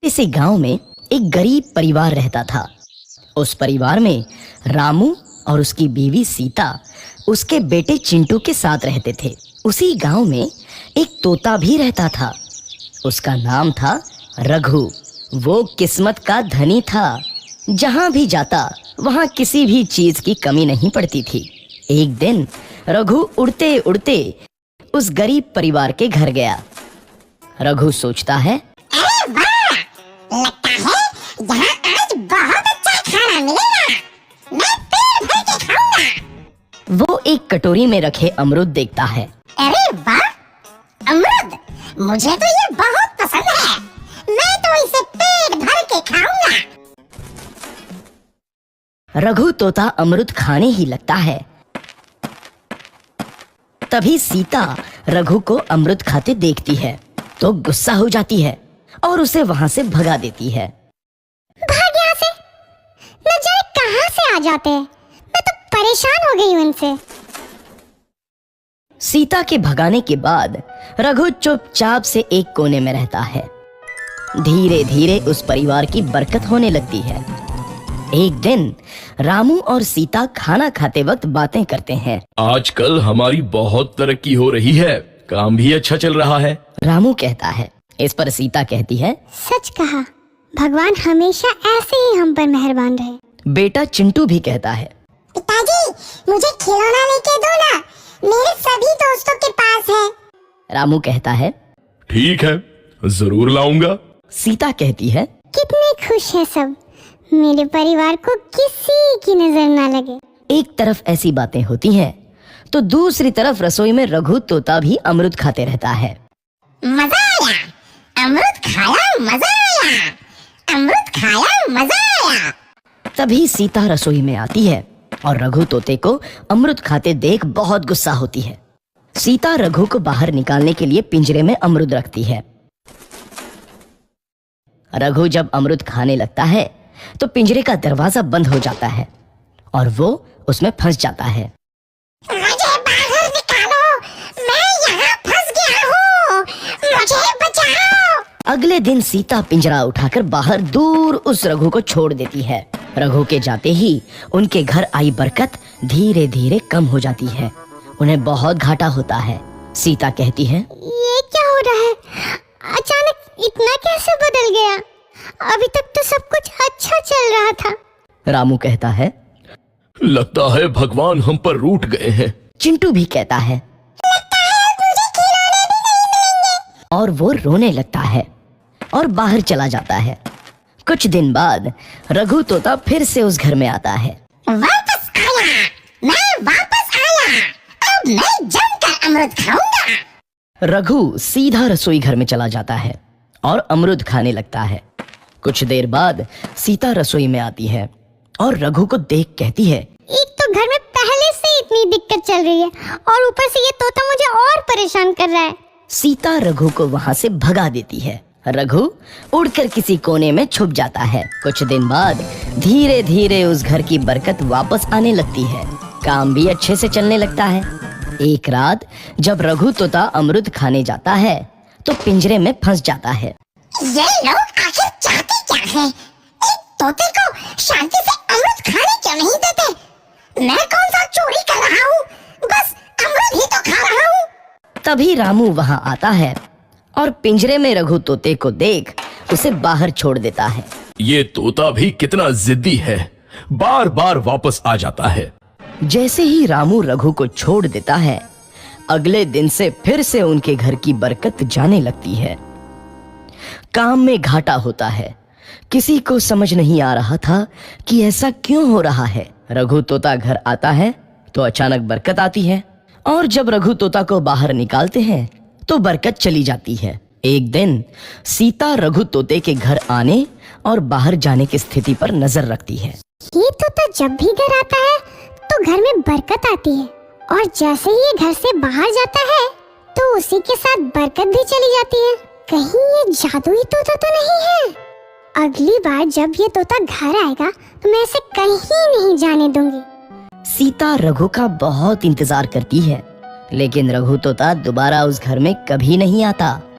इसी गांव में एक गरीब परिवार रहता था। उस परिवार में रामू और उसकी बीवी सीता उसके बेटे चिंटू के साथ रहते थे। उसी गांव में एक तोता भी रहता था। उसका नाम था रघु। वो किस्मत का धनी था। जहां भी जाता वहां किसी भी चीज की कमी नहीं पड़ती थी। एक दिन रघु उड़ते उड़ते उस गरीब परिवार के घर गया। रघु सोचता है, अरे वाह, लगता है यहाँ आज बहुत अच्छा खाना मिलेगा। मैं पेट भर के खाऊंगा। वो एक कटोरी में रखे अमरूद देखता है। अरे वाह, अमरूद, मुझे तो ये बहुत पसंद है। मैं तो इसे पेट भर के खाऊंगा। रघु तोता अमरूद खाने ही लगता है। तभी सीता रघु को अमरूद खाते देखती है तो गुस्सा हो जाती है और उसे वहां से भगा देती है। भाग यहाँ से, न जाने कहाँ से आ जाते हैं। मैं तो परेशान हो गई हूँ इनसे। सीता के भगाने के बाद रघु चुपचाप से एक कोने में रहता है। धीरे धीरे उस परिवार की बरकत होने लगती है। एक दिन रामू और सीता खाना खाते वक्त बातें करते हैं। आजकल हमारी बहुत तरक्की हो रही है, काम भी अच्छा चल रहा है। रामू कहता है। इस पर सीता कहती है, सच कहा, भगवान हमेशा ऐसे ही हम पर मेहरबान रहे। बेटा चिंटू भी कहता है, पिताजी, मुझे खिलौना लेके दो ना, मेरे सभी दोस्तों के पास है। रामू कहता है, ठीक है, जरूर लाऊंगा। सीता कहती है, कितने खुश है सब, मेरे परिवार को किसी की नजर ना लगे। एक तरफ ऐसी बातें होती हैं तो दूसरी तरफ रसोई में रघु तोता भी अमरूद खाते रहता है। मजा आया, अमरूद खाया, मजा आया, अमरूद खाया, मजा आया। तभी सीता रसोई में आती है और रघु तोते को अमरूद खाते देख बहुत गुस्सा होती है। सीता रघु को बाहर निकालने के लिए पिंजरे में अमरूद रखती है। रघु जब अमरूद खाने लगता है तो पिंजरे का दरवाजा बंद हो जाता है और वो उसमें फंस जाता है। मुझे बाहर निकालो, मैं यहाँ फंस गया हूँ, मुझे बचाओ। अगले दिन सीता पिंजरा उठाकर बाहर दूर उस रघु को छोड़ देती है। रघु के जाते ही उनके घर आई बरकत धीरे धीरे कम हो जाती है। उन्हें बहुत घाटा होता है। सीता कहती है, ये क्या हो रहा है, अचानक इतना कैसे बदल गया? अभी तक तो सब कुछ अच्छा चल रहा था। रामू कहता है, लगता है भगवान हम पर रूठ गए हैं। चिंटू भी कहता है, लगता है मुझे खिलौने भी नहीं मिलेंगे। और वो रोने लगता है और बाहर चला जाता है। कुछ दिन बाद रघु तोता फिर से उस घर में आता है। वापस आया, मैं वापस आया, अब मैं जमकर अमरूद खाऊंगा। रघु सीधा रसोई घर में चला जाता है और अमरूद खाने लगता है। कुछ देर बाद सीता रसोई में आती है और रघु को देख कहती है, एक तो घर में पहले से इतनी दिक्कत चल रही है और ऊपर से ये तोता मुझे और परेशान कर रहा है। सीता रघु को वहां से भगा देती है। रघु उड़कर किसी कोने में छुप जाता है। कुछ दिन बाद धीरे धीरे उस घर की बरकत वापस आने लगती है। काम भी अच्छे से चलने लगता है। एक रात जब रघु तोता अमरूद खाने जाता है तो पिंजरे में फंस जाता है। ये लोग आखिर चाहते क्या हैं? एक तोते को शांति से अमरूद खाने क्यों नहीं देते? मैं कौन सा चोरी कर रहा हूँ? बस अमरूद ही तो खा रहा हूँ। तभी रामू वहां आता है और पिंजरे में रघु तोते को देख उसे बाहर छोड़ देता है। ये तोता भी कितना जिद्दी है, बार बार वापस आ जाता है। जैसे ही रामू रघु को छोड़ देता है, अगले दिन से फिर से उनके घर की बरकत जाने लगती है। काम में घाटा होता है। किसी को समझ नहीं आ रहा था कि ऐसा क्यों हो रहा है। रघु तोता घर आता है तो अचानक बरकत आती है और जब रघु तोता को बाहर निकालते हैं तो बरकत चली जाती है। एक दिन सीता रघु तोते के घर आने और बाहर जाने की स्थिति पर नजर रखती है। ये तोता जब भी घर आता है तो घर में बरकत आती है और जैसे ही ये घर से बाहर जाता है तो उसी के साथ बरकत भी चली जाती है। कहीं ये जादुई तोता तो नहीं है? अगली बार जब ये तोता घर आएगा तो मैं इसे कहीं नहीं जाने दूंगी। सीता रघु का बहुत इंतजार करती है लेकिन रघु तोता दोबारा उस घर में कभी नहीं आता।